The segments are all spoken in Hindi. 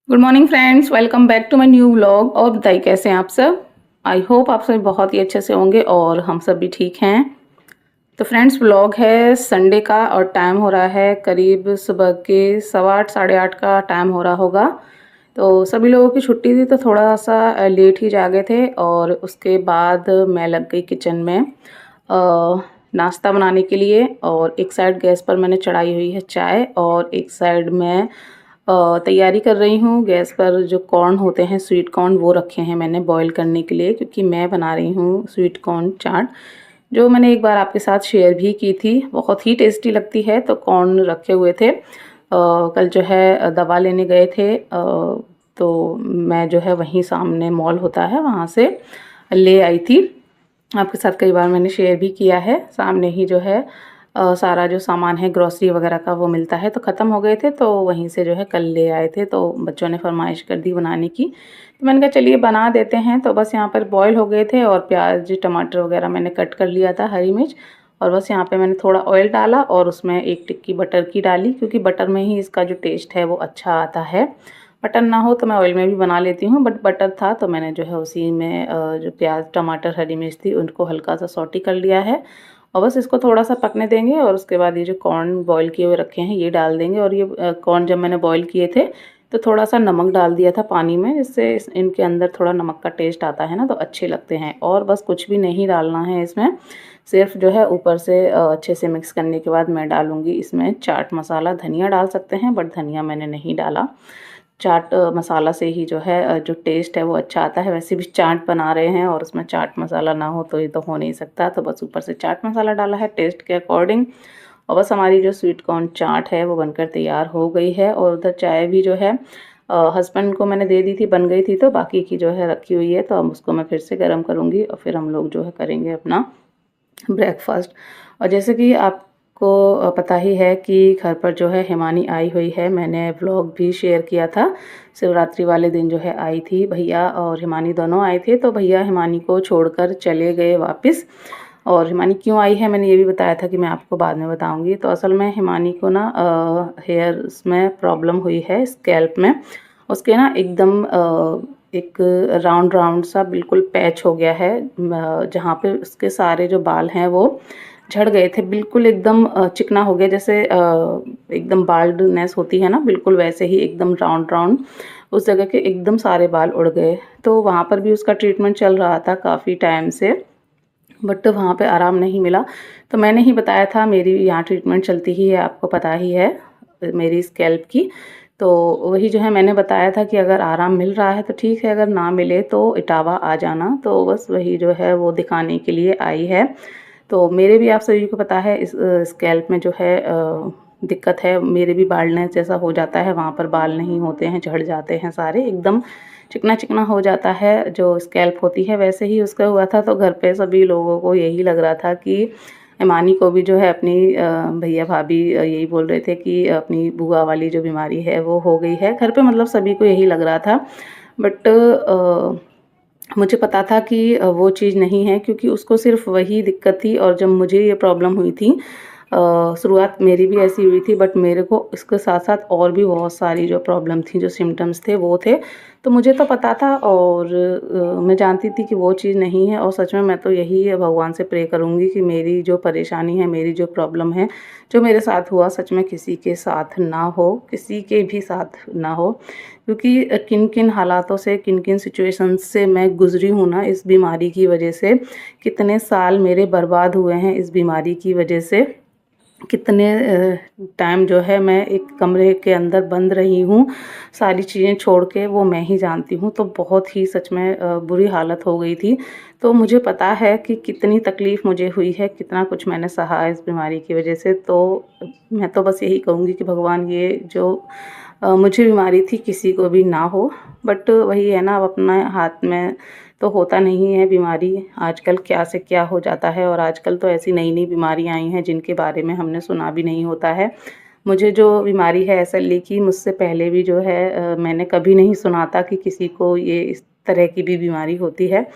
Good morning friends, welcome back to my new vlog. और बताइए कैसे हैं आप सब। आई होप आप सब बहुत ही अच्छे से होंगे और हम सब भी ठीक हैं। तो फ्रेंड्स, व्लॉग है संडे का और टाइम हो रहा है करीब सुबह के 8:15 8:30 का टाइम हो रहा होगा। तो सभी लोगों की छुट्टी थी तो थोड़ा सा लेट ही जागे थे और उसके बाद मैं लग गई किचन में नाश्ता बनाने के लिए। और एक साइड गैस पर मैंने चढ़ाई हुई है चाय और एक साइड में तैयारी कर रही हूँ। गैस पर जो कॉर्न होते हैं, स्वीट कॉर्न, वो रखे हैं मैंने बॉईल करने के लिए, क्योंकि मैं बना रही हूँ स्वीट कॉर्न चाट, जो मैंने एक बार आपके साथ शेयर भी की थी। बहुत ही टेस्टी लगती है। तो कॉर्न रखे हुए थे। कल जो है दवा लेने गए थे, तो मैं जो है वहीं सामने मॉल होता है वहाँ से ले आई थी। आपके साथ कई बार मैंने शेयर भी किया है। सामने ही जो है सारा जो सामान है ग्रॉसरी वगैरह का वो मिलता है। तो ख़त्म हो गए थे तो वहीं से जो है कल ले आए थे। तो बच्चों ने फरमाइश कर दी बनाने की, तो मैंने कहा चलिए बना देते हैं। तो बस यहाँ पर बॉयल हो गए थे और प्याज टमाटर वगैरह मैंने कट कर लिया था, हरी मिर्च। और बस यहाँ पे मैंने थोड़ा ऑयल डाला और उसमें एक टिक्की बटर की डाली, क्योंकि बटर में ही इसका जो टेस्ट है वो अच्छा आता है। बटर ना हो तो मैं ऑयल में भी बना लेती हूँ, बट बटर था तो मैंने जो है उसी में जो प्याज टमाटर हरी मिर्च थी उनको हल्का सा सौटी कर लिया है। और बस इसको थोड़ा सा पकने देंगे और उसके बाद ये जो कॉर्न बॉईल किए हुए रखे हैं ये डाल देंगे। और ये कॉर्न जब मैंने बॉईल किए थे तो थोड़ा सा नमक डाल दिया था पानी में, जिससे इनके अंदर थोड़ा नमक का टेस्ट आता है ना, तो अच्छे लगते हैं। और बस कुछ भी नहीं डालना है इसमें, सिर्फ जो है ऊपर से अच्छे से मिक्स करने के बाद मैं डालूँगी इसमें चाट मसाला। धनिया डाल सकते हैं बट धनिया मैंने नहीं डाला। चाट मसाला से ही जो है जो टेस्ट है वो अच्छा आता है। वैसे भी चाट बना रहे हैं और उसमें चाट मसाला ना हो तो ये तो हो नहीं सकता। तो बस ऊपर से चाट मसाला डाला है टेस्ट के अकॉर्डिंग। और बस हमारी जो स्वीट कॉर्न चाट है वो बनकर तैयार हो गई है। और उधर चाय भी जो है हस्बैंड को मैंने दे दी थी, बन गई थी, तो बाकी की जो है रखी हुई है। तो अब उसको मैं फिर से गर्म करूँगी और फिर हम लोग जो है करेंगे अपना ब्रेकफास्ट। और जैसे कि आपको पता ही है कि घर पर जो है हिमानी आई हुई है। मैंने व्लॉग भी शेयर किया था। शिवरात्रि वाले दिन जो है आई थी, भैया और हिमानी दोनों आए थे। तो भैया हिमानी को छोड़कर चले गए वापस। और हिमानी क्यों आई है मैंने ये भी बताया था कि मैं आपको बाद में बताऊंगी। तो असल में हिमानी को ना हेयर्स में प्रॉब्लम हुई है, स्कैल्प में। उसके ना एकदम एक राउंड राउंड सा बिल्कुल पैच हो गया है, जहाँ पे उसके सारे जो बाल हैं वो झड़ गए थे। बिल्कुल एकदम चिकना हो गया, जैसे एकदम बाल्डनेस होती है ना, बिल्कुल वैसे ही एकदम राउंड राउंड उस जगह के एकदम सारे बाल उड़ गए। तो वहाँ पर भी उसका ट्रीटमेंट चल रहा था काफ़ी टाइम से, बट वहाँ पे आराम नहीं मिला। तो मैंने ही बताया था, मेरी यहाँ ट्रीटमेंट चलती ही है, आपको पता ही है मेरी स्कैल्प की। तो वही जो है मैंने बताया था कि अगर आराम मिल रहा है तो ठीक है, अगर ना मिले तो इटावा आ जाना। तो बस वही जो है वो दिखाने के लिए आई है। तो मेरे भी आप सभी को पता है इस स्कैल्प में जो है दिक्कत है। मेरे भी बाल्डनेस जैसा हो जाता है, वहाँ पर बाल नहीं होते हैं, झड़ जाते हैं सारे, एकदम चिकना चिकना हो जाता है जो स्कैल्प होती है। वैसे ही उसका हुआ था। तो घर पे सभी लोगों को यही लग रहा था कि इमानी को भी जो है अपनी भैया भाभी यही बोल रहे थे कि अपनी बुआ वाली जो बीमारी है वो हो गई है घर पे, मतलब सभी को यही लग रहा था। बट मुझे पता था कि वो चीज़ नहीं है, क्योंकि उसको सिर्फ वही दिक्कत थी। और जब मुझे ये प्रॉब्लम हुई थी, शुरुआत मेरी भी ऐसी हुई थी, बट मेरे को इसके साथ साथ और भी बहुत सारी जो प्रॉब्लम थी, जो सिम्टम्स थे वो थे। तो मुझे तो पता था और मैं जानती थी कि वो चीज़ नहीं है। और सच में मैं तो यही भगवान से प्रे करूँगी कि मेरी जो परेशानी है, मेरी जो प्रॉब्लम है, जो मेरे साथ हुआ, सच में किसी के साथ ना हो, किसी के भी साथ ना हो। क्योंकि किन किन हालातों से, किन किन सिचुएशंस से मैं गुज़री हूँ ना इस बीमारी की वजह से। कितने साल मेरे बर्बाद हुए हैं इस बीमारी की वजह से। कितने टाइम जो है मैं एक कमरे के अंदर बंद रही हूँ, सारी चीज़ें छोड़ के, वो मैं ही जानती हूँ। तो बहुत ही सच में बुरी हालत हो गई थी। तो मुझे पता है कि कितनी तकलीफ़ मुझे हुई है, कितना कुछ मैंने सहा इस बीमारी की वजह से। तो मैं तो बस यही कहूँगी कि भगवान ये जो मुझे बीमारी थी किसी को भी ना हो। बट वही है ना, अब अपने हाथ में तो होता नहीं है। बीमारी आजकल क्या से क्या हो जाता है। और आजकल तो ऐसी नई नई बीमारियां आई हैं जिनके बारे में हमने सुना भी नहीं होता है। मुझे जो बीमारी है SLE की, मुझसे पहले भी जो है मैंने कभी नहीं सुना था कि किसी को ये इस तरह की भी बीमारी होती है।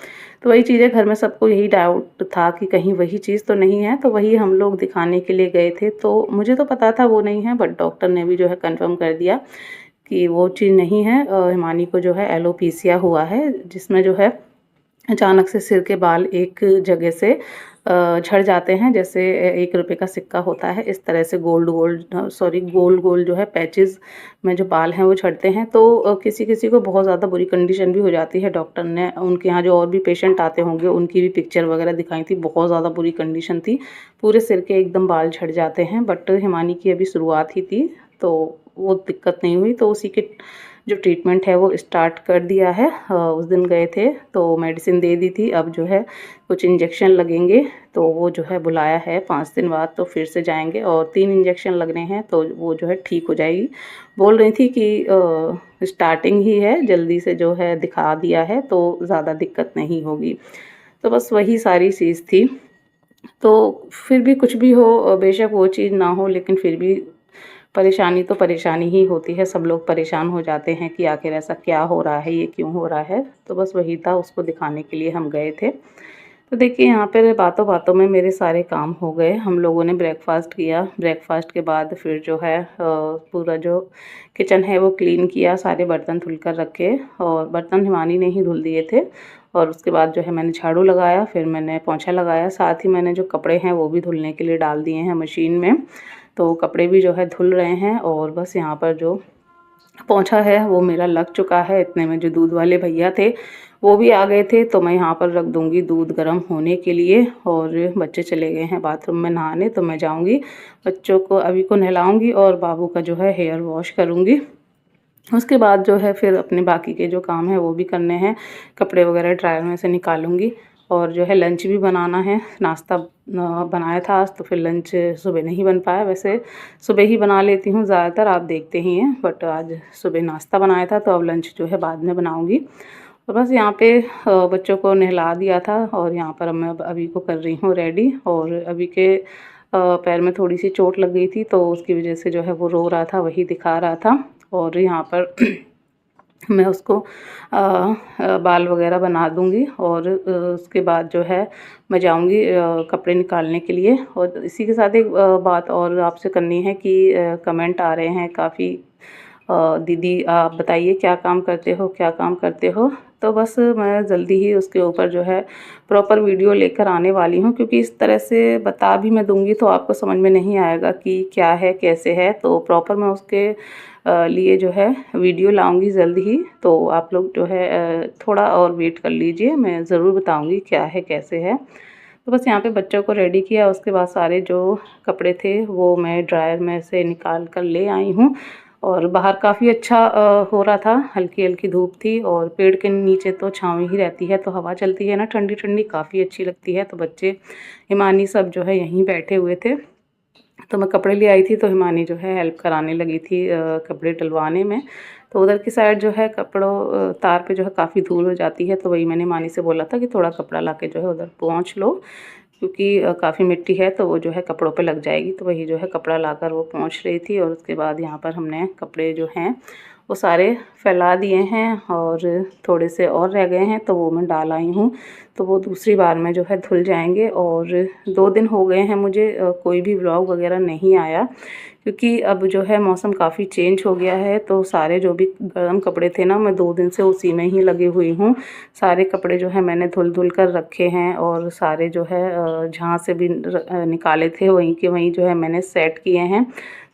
तो वही चीज़ें घर में सबको यही डाउट था कि कहीं वही चीज़ तो नहीं है। तो वही हम लोग दिखाने के लिए गए थे। तो मुझे तो पता था वो नहीं है, बट डॉक्टर ने भी जो है कंफर्म कर दिया कि वो चीज़ नहीं है। हिमानी को जो है एलोपेशिया हुआ है, जिसमें जो है अचानक से सिर के बाल एक जगह से झड़ जाते हैं, जैसे 1 रुपए का सिक्का होता है, इस तरह से गोल गोल जो है पैचेस में जो बाल हैं वो झड़ते हैं। तो किसी किसी को बहुत ज़्यादा बुरी कंडीशन भी हो जाती है। डॉक्टर ने उनके यहाँ जो और भी पेशेंट आते होंगे उनकी भी पिक्चर वगैरह दिखाई थी, बहुत ज़्यादा बुरी कंडीशन थी, पूरे सिर के एकदम बाल झड़ जाते हैं। बट हिमानी की अभी शुरुआत ही थी तो वो दिक्कत नहीं हुई, तो उसी के जो ट्रीटमेंट है वो स्टार्ट कर दिया है। उस दिन गए थे तो मेडिसिन दे दी थी, अब जो है कुछ इंजेक्शन लगेंगे, तो वो जो है बुलाया है 5 दिन बाद, तो फिर से जाएंगे और 3 इंजेक्शन लगने हैं, तो वो जो है ठीक हो जाएगी। बोल रही थी कि स्टार्टिंग ही है, जल्दी से जो है दिखा दिया है तो ज़्यादा दिक्कत नहीं होगी। तो बस वही सारी चीज़ थी। तो फिर भी कुछ भी हो, बेशक वो चीज़ ना हो, लेकिन फिर भी परेशानी तो परेशानी ही होती है। सब लोग परेशान हो जाते हैं कि आखिर ऐसा क्या हो रहा है, ये क्यों हो रहा है। तो बस वही था, उसको दिखाने के लिए हम गए थे। तो देखिए यहाँ पर बातों बातों में मेरे सारे काम हो गए। हम लोगों ने ब्रेकफास्ट किया, ब्रेकफास्ट के बाद फिर जो है पूरा जो किचन है वो क्लीन किया, सारे बर्तन धुल कर रखे, और बर्तन हिमानी ने ही धुल दिए थे। और उसके बाद जो है मैंने झाड़ू लगाया, फिर मैंने पोंछा लगाया, साथ ही मैंने जो कपड़े हैं वो भी धुलने के लिए डाल दिए हैं मशीन में। तो कपड़े भी जो है धुल रहे हैं, और बस यहाँ पर जो पोंछा है वो मेरा लग चुका है। इतने में जो दूध वाले भैया थे वो भी आ गए थे, तो मैं यहाँ पर रख दूँगी दूध गर्म होने के लिए। और बच्चे चले गए हैं बाथरूम में नहाने, तो मैं जाऊँगी बच्चों को अभी को नहलाऊँगी और बाबू का जो है हेयर वॉश करूँगी। उसके बाद जो है फिर अपने बाकी के जो काम है वो भी करने हैं, कपड़े वगैरह ड्रायर में से निकालूंगी, और जो है लंच भी बनाना है। नाश्ता बनाया था आज, तो फिर लंच सुबह नहीं बन पाया। वैसे सुबह ही बना लेती हूँ ज़्यादातर, आप देखते ही हैं, बट आज सुबह नाश्ता बनाया था, तो अब लंच जो है बाद में बनाऊँगी। और बस यहाँ पे बच्चों को नहला दिया था, और यहाँ पर मैं अभी को कर रही हूँ रेडी। और अभी के पैर में थोड़ी सी चोट लग गई थी, तो उसकी वजह से जो है वो रो रहा था, वही दिखा रहा था। और यहाँ पर मैं उसको बाल वगैरह बना दूँगी, और उसके बाद जो है मैं जाऊँगी कपड़े निकालने के लिए। और इसी के साथ एक बात और आपसे करनी है कि कमेंट आ रहे हैं काफ़ी, दीदी आप बताइए क्या काम करते हो, क्या काम करते हो। तो बस मैं जल्दी ही उसके ऊपर जो है प्रॉपर वीडियो लेकर आने वाली हूँ, क्योंकि इस तरह से बता भी मैं दूँगी तो आपको समझ में नहीं आएगा कि क्या है कैसे है। तो प्रॉपर मैं उसके लिए जो है वीडियो लाऊंगी जल्द ही। तो आप लोग जो है थोड़ा और वेट कर लीजिए, मैं ज़रूर बताऊंगी क्या है कैसे है। तो बस यहाँ पे बच्चों को रेडी किया, उसके बाद सारे जो कपड़े थे वो मैं ड्रायर में से निकाल कर ले आई हूँ। और बाहर काफ़ी अच्छा हो रहा था, हल्की हल्की धूप थी, और पेड़ के नीचे तो छाँव ही रहती है, तो हवा चलती है ना ठंडी ठंडी, काफ़ी अच्छी लगती है। तो बच्चे हिमानी सब जो है यहीं बैठे हुए थे। तो मैं कपड़े ले आई थी, तो हिमानी जो है हेल्प कराने लगी थी कपड़े डलवाने में। तो उधर की साइड जो है कपड़ों तार पे जो है काफ़ी धूल हो जाती है, तो वही मैंने हिमानी से बोला था कि थोड़ा कपड़ा लाके जो है उधर पोंछ लो, क्योंकि काफ़ी मिट्टी है तो वो जो है कपड़ों पे लग जाएगी। तो वही जो है कपड़ा लाकर वो पोंछ रही थी। और उसके बाद यहाँ पर हमने कपड़े जो हैं वो सारे फैला दिए हैं, और थोड़े से और रह गए हैं तो वो मैं डाल आई हूँ, तो वो दूसरी बार में जो है धुल जाएंगे। और 2 दिन हो गए हैं मुझे कोई भी व्लॉग वगैरह नहीं आया, क्योंकि अब जो है मौसम काफ़ी चेंज हो गया है। तो सारे जो भी गर्म कपड़े थे ना, मैं 2 दिन से उसी में ही लगी हुई हूँ। सारे कपड़े जो है मैंने धुल धुल कर रखे हैं, और सारे जो है जहाँ से भी निकाले थे वहीं के वहीं जो है मैंने सेट किए हैं।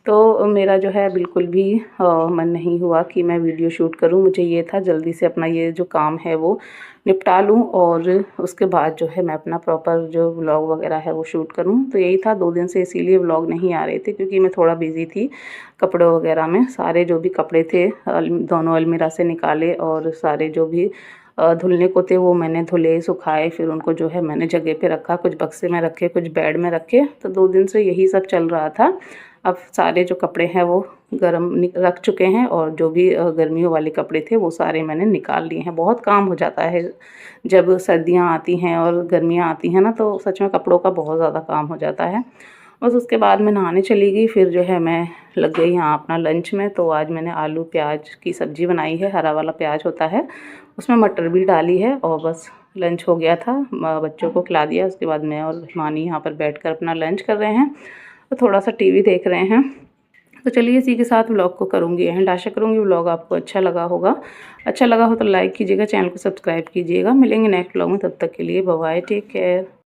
तो मेरा जो है बिल्कुल भी मन नहीं हुआ कि मैं वीडियो शूट करूं। मुझे ये था जल्दी से अपना ये जो काम है वो निपटा लूं, और उसके बाद जो है मैं अपना प्रॉपर जो व्लॉग वगैरह है वो शूट करूं। तो यही था, 2 दिन से इसीलिए व्लॉग नहीं आ रहे थे, क्योंकि मैं थोड़ा बिजी थी कपड़ों वगैरह में। सारे जो भी कपड़े थे दोनों अलमीरा से निकाले, और सारे जो भी धुलने को थे वो मैंने धुले सुखाए, फिर उनको जो है मैंने जगह पे रखा, कुछ बक्से में रखे, कुछ बेड में रखे। तो 2 दिन से यही सब चल रहा था। अब सारे जो कपड़े हैं वो गरम रख चुके हैं, और जो भी गर्मियों वाले कपड़े थे वो सारे मैंने निकाल लिए हैं। बहुत काम हो जाता है जब सर्दियां आती हैं और गर्मियां आती हैं ना, तो सच में कपड़ों का बहुत ज़्यादा काम हो जाता है। बस उसके बाद मैं नहाने चली गई, फिर जो है मैं लग गई यहाँ अपना लंच में। तो आज मैंने आलू प्याज की सब्ज़ी बनाई है, हरा वाला प्याज होता है, उसमें मटर भी डाली है, और बस लंच हो गया था, बच्चों को खिला दिया। उसके बाद मैं और हिमानी यहाँ पर बैठकर अपना लंच कर रहे हैं, तो थोड़ा सा टीवी देख रहे हैं। तो चलिए इसी के साथ व्लॉग को करूँगी एंड। आशा करूँगी व्लॉग आपको अच्छा लगा होगा। अच्छा लगा हो तो लाइक कीजिएगा, चैनल को सब्सक्राइब कीजिएगा। मिलेंगे नेक्स्ट व्लॉग में, तब तक के लिए बाय बाय, टेक केयर।